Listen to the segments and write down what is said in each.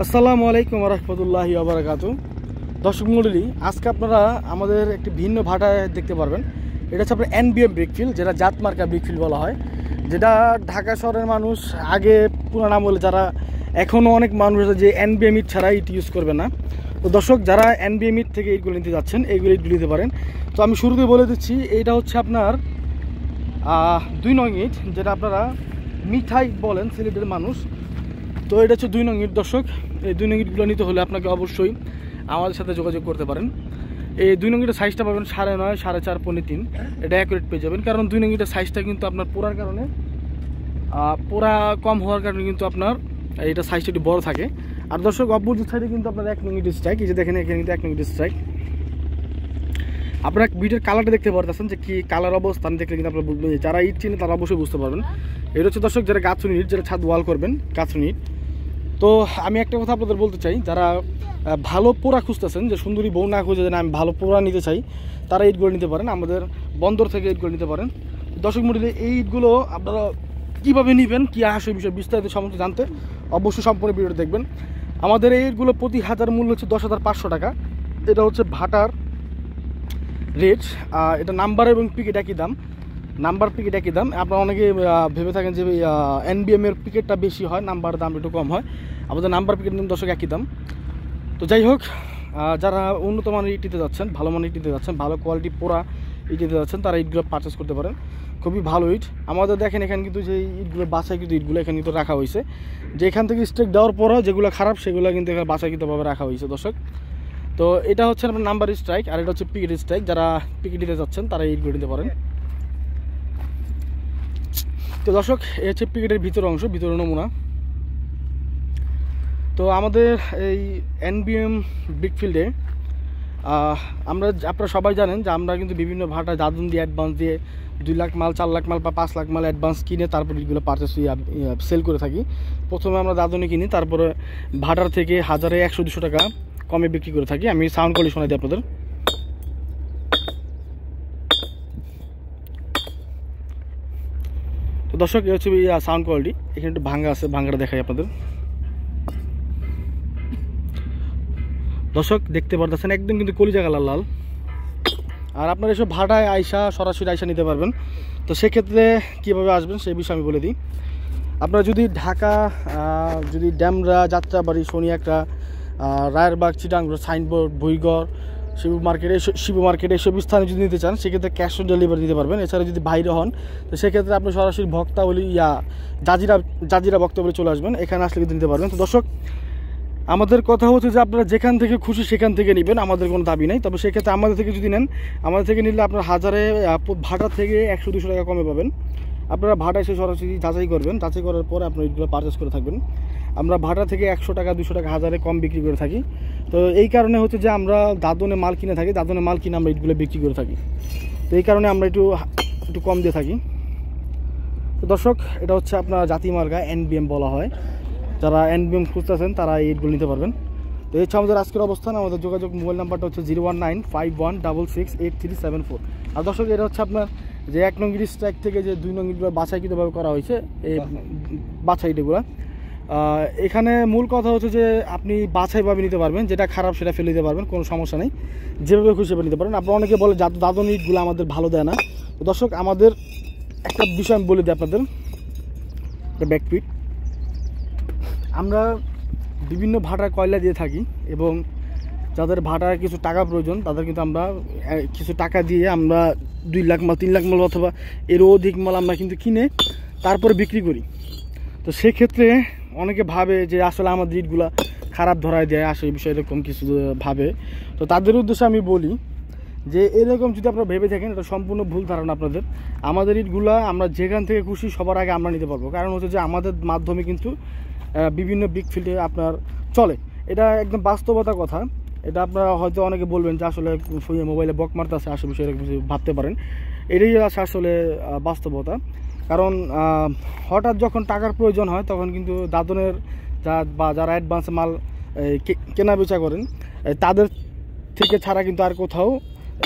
আসসালামু আলাইকুম রহমতুল্লাহি ওয়া বারাকাতুহু। দর্শক মণ্ডলী, আজকে আপনারা আমাদের একটি ভিন্ন ভাটায় দেখতে পারবেন। এটা হচ্ছে আপনার এনবিএম ব্রিকফিল, যেটা জাত মার্কা ব্রিকফিল বলা হয়, যেটা ঢাকা শহরের মানুষ আগে পুরান আমলে যারা এখনও অনেক মানুষ আছে যে এনবিএম ইট ছাড়া ইট ইউজ করবে না। তো দর্শক, যারা এনবিএম ইট থেকে ইটগুলো নিতে যাচ্ছেন এইগুলো ইটগুলো নিতে পারেন। তো আমি শুরুতে বলে দিচ্ছি, এইটা হচ্ছে আপনার 2 নং ইট, যেটা আপনারা মিঠাই বলেন সিলেটের মানুষ। তো এটা হচ্ছে 2 নং ইট। দর্শক, এই 2 নং ইটগুলো নিতে হলে আপনাকে অবশ্যই আমাদের সাথে যোগাযোগ করতে পারেন। এই 2 নং ইটের সাইজটা পাবেন 9.5, 4.5, 3.5। এটা অ্যাকুরেট পেয়ে যাবেন, কারণ 2 নং ইটের সাইজটা কিন্তু আপনার পোড়ার কারণে পোড়া কম হওয়ার কারণে কিন্তু আপনার এটা সাইজটা একটু বড় থাকে। আর দর্শক, অপোজিট সাইডে কিন্তু আপনার 1 নং ইটের স্ট্রাইক, এই যে দেখেন এখানে কিন্তু 1 নং ইটের স্ট্রাইক। আপনারা ভিডিওর কালারটা দেখতে পারতেছেন যে কি কালার অবস্থান দেখলে কিন্তু আপনারা বুঝবেন, যারা ইট চিনে তারা অবশ্যই বুঝতে পারবেন। এটা হচ্ছে দর্শক যারা গাছুনি ইট, যারা ছাদ ওয়াল করবেন গাছুনি ইট। তো আমি একটা কথা আপনাদের বলতে চাই, যারা ভালো পোড়া খুঁজতেছেন, যে সুন্দরী বউ না খুঁজে যে আমি ভালো পোড়া নিতে চাই, তারা ইটগুলো নিতে পারেন, আমাদের বন্দর থেকে ইটগুলো নিতে পারেন। দর্শক মণ্ডলী, এই ইটগুলো আপনারা কীভাবে নেবেন, কী আসে বিষয় বিস্তারিত সম্বন্ধে জানতে অবশ্যই সম্পূর্ণ ভিডিওটা দেখবেন। আমাদের এই ইটগুলো প্রতি হাজার মূল্য হচ্ছে 10,500 টাকা। এটা হচ্ছে ভাটার রেট। এটা নাম্বার এবং পিকেট একই দাম, নাম্বার পিকেট একই দাম। আপনারা অনেকে ভেবে থাকেন যে এনবিএম এর পিকেটটা বেশি হয়, নাম্বার দাম একটু কম হয়। আমাদের নাম্বার পিকেট দাম দর্শক একই দাম। তো যাই হোক, যারা উন্নত মানের ইট দিতে যাচ্ছেন, ভালো মানের ইট দিতে যাচ্ছেন, ভালো কোয়ালিটি পোড়া ইট দিতে যাচ্ছেন, তারা ইটগুলো পারচেস করতে পারেন। খুবই ভালো ইট। আমাদের দেখেন এখানে কিন্তু যে ইটগুলো বাসায় কিন্তু ইটগুলো এখানে কিন্তু রাখা হয়েছে, যে এখান থেকে স্টেক দেওয়ার পরও যেগুলো খারাপ সেগুলো কিন্তু এখানে বাসায়কৃতভাবে রাখা হয়েছে দর্শক। তো এটা হচ্ছে আপনার নাম্বার স্ট্রাইক, আর এটা হচ্ছে পিকেট স্ট্রাইক। যারা পিকেট দিতে যাচ্ছেন তারা ইটগুলো নিতে পারেন। তো দর্শক, এই হচ্ছে পিকেটের ভিতরের অংশ, ভিতরের নমুনা। তো আমাদের এই এনবিএম ব্রিকফিল্ডে আপনারা সবাই জানেন যে আমরা কিন্তু বিভিন্ন ভাটা দাদুন দিয়ে অ্যাডভান্স দিয়ে 2 লাখ মাল, 4 লাখ মাল বা 5 লাখ মাল অ্যাডভান্স কিনে তারপর ইটগুলো পারচেস সেল করে থাকি। প্রথমে আমরা দাদুনে কিনি, তারপরে ভাটার থেকে 1000, 100, 200 টাকা কমে বিক্রি করে থাকি। আমি সাউন্ড কোয়ালিটি শোনাই দিই আপনাদের। তো দর্শক, এই হচ্ছে সাউন্ড কোয়ালিটি। এখানে একটু ভাঙ্গা আছে, ভাঙ্গাটা দেখাই আপনাদের। দর্শক দেখতে পারতেছেন একদম কিন্তু কলিজা কালার লাল। আর আপনারা এসব ভাটায় সরাসরি আইসা নিতে পারবেন। তো সেক্ষেত্রে কীভাবে আসবেন সেই বিষয়ে আমি বলে দিই। আপনারা যদি ঢাকা, যদি ড্যামরা, যাত্রাবাড়ি, শনিয়াকড়া, রায়েরবাগ, চিটাংগড়, সাইনবোর্ড, ভুইগড়, শিবু মার্কেটে এসব স্থানে যদি নিতে চান, সেক্ষেত্রে ক্যাশ অন ডেলিভারি দিতে পারবেন। এছাড়া যদি বাইরে হন, তো সেক্ষেত্রে আপনি সরাসরি ভক্তাবলী জাজিরা ভক্তাবলী চলে আসবেন, এখানে আসলে কিন্তু নিতে পারবেন। তো দর্শক, আমাদের কথা হচ্ছে যে আপনারা যেখান থেকে খুশি সেখান থেকে নেবেন, আমাদের কোনো দাবি নেই। তবে সেক্ষেত্রে আমাদের থেকে যদি নেন, আমাদের থেকে নিলে আপনার ভাটা থেকে 100, 200 টাকা কমে পাবেন। আপনারা ভাটা এসে সরাসরি যাচাই করবেন, যাচাই করার পরে আপনার ইটগুলো পারচেস করে থাকবেন। আমরা ভাটা থেকে 100 টাকা, 200 টাকা, 1000-এ কম বিক্রি করে থাকি। তো এই কারণে হচ্ছে যে আমরা দাদনে মাল কিনে থাকি, দাদনে মাল কিনে আমরা ইটগুলো বিক্রি করে থাকি। তো এই কারণে আমরা একটু কম দিয়ে থাকি। তো দর্শক, এটা হচ্ছে আপনার জাতি মার্কা এনবিএম বলা হয়। যারা এনবিএম খুঁজতেছেন তারা এই ইটগুলো নিতে পারবেন। তো এই হচ্ছে আমাদের আজকের অবস্থান। আমাদের যোগাযোগ মোবাইল নাম্বারটা হচ্ছে 01951668374। আর দর্শক, এটা হচ্ছে আপনার যে 1 নং ইট স্ট্রাইক থেকে যে 2 নং ইটগুলো বাছাইকৃতভাবে করা হয়েছে, এই বাছাইগুলো। এখানে মূল কথা হচ্ছে যে আপনি বাছাইভাবে নিতে পারবেন, যেটা খারাপ সেটা ফেলে দিতে পারবেন, কোনো সমস্যা নেই, যেভাবে খুশি নিতে পারেন। আপনারা অনেকে বলে দাদন ইটগুলো আমাদের ভালো দেয় না। তো দর্শক, আমাদের একটা বিষয় আমি বলে দিই আপনাদের, ব্যাকপিট। আমরা বিভিন্ন ভাটায় কয়লা দিয়ে থাকি, এবং যাদের ভাটায় কিছু টাকা প্রয়োজন তাদের কিন্তু আমরা কিছু টাকা দিয়ে আমরা 2 লাখ মাল, 3 লাখ মাল অথবা এরও অধিক মাল আমরা কিন্তু কিনে তারপরে বিক্রি করি। তো সেক্ষেত্রে অনেকে ভাবে যে আসলে আমাদের ইটগুলা খারাপ ধরায় দেয়, আসে এই বিষয়ে এরকম কিছু ভাবে। তো তাদের উদ্দেশ্যে আমি বলি যে এরকম যদি আপনারা ভেবে থাকেন, এটা সম্পূর্ণ ভুল ধারণা আপনাদের। আমাদের ইটগুলা আমরা যেখান থেকে খুশি সবার আগে আমরা নিতে পারবো, কারণ হচ্ছে যে আমাদের মাধ্যমে কিন্তু বিভিন্ন ব্রিকফিল্ডে আপনার চলে। এটা একদম বাস্তবতা কথা। এটা আপনারা হয়তো অনেকে বলবেন যে আসলে মোবাইলে বক মারতে আছে, আসে বিষয়ে এরকম কিছু ভাবতে পারেন। এটাই আসলে বাস্তবতা। কারণ হঠাৎ যখন টাকার প্রয়োজন হয়, তখন কিন্তু দাদনের যারা অ্যাডভান্স মাল কেনা বেচা করেন, তাদের থেকে ছাড়া কিন্তু আর কোথাও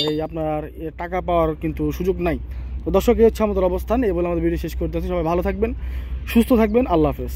এই আপনার টাকা পাওয়ার কিন্তু সুযোগ নাই। তো দর্শক, এই হচ্ছে আমাদের অবস্থান। এই বলে আমাদের ভিডিও শেষ করতেছি। সবাই ভালো থাকবেন, সুস্থ থাকবেন। আল্লাহ হাফেজ।